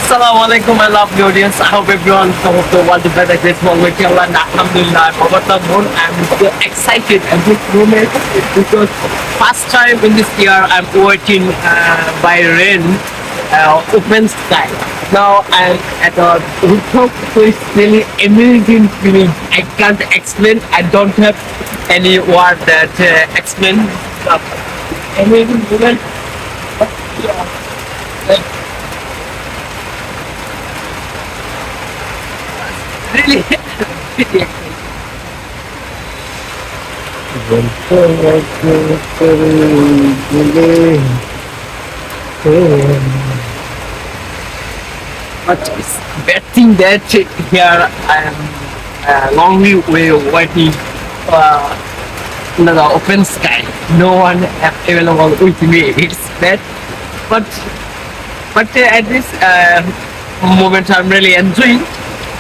Assalamualaikum, my lovely audience. I hope everyone come up to what the better great one with you. And Alhamdulillah, over the moon, I'm so excited at this moment because first time in this year I'm waiting by rain, open sky. Now I'm at a rooftop, so it's really amazing feeling. I can't explain. I don't have any word that explain. Amazing moment. Yeah. Really, really. But it's bad thing that here I am longly way waiting in the open sky. No one available with me. It's bad, but at this moment I'm really enjoying.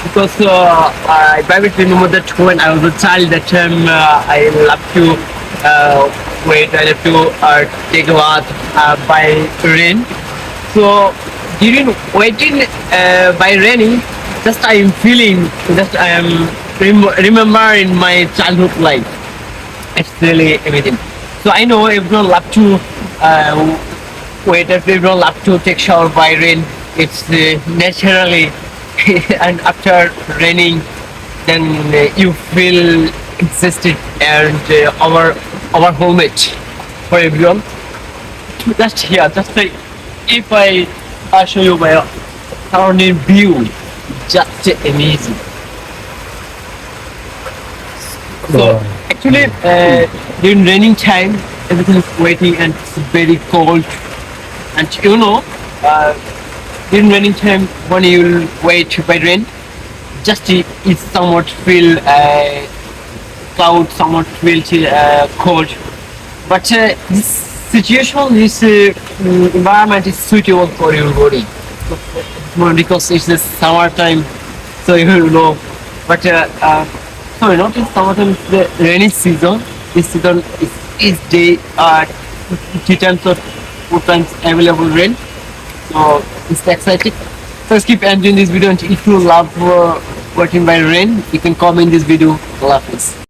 Because I vividly remember that when I was a child, that time I love to wait, I love to take a bath by rain. So during waiting by raining, just I am feeling, just I am remembering my childhood life. It's really amazing. So I know everyone love to wait, everyone love to take shower by rain. It's naturally. And after raining, then you feel existed and our homage for everyone. Just here, just like if I show you my surrounding view, just amazing. So actually, during raining time, everything is waiting and it's very cold, and you know. During raining time, when you wait by rain, just it somewhat feel cloud, somewhat feel cold. But this situation, this environment is suitable for your body because it's the summer time, so you know. But sorry, not in summertime, it's the rainy season. This season is each day 3 times or 4 times available rain. So it's exciting. So let's keep enjoying this video, and if you love watching by rain, you can comment this video. Love this.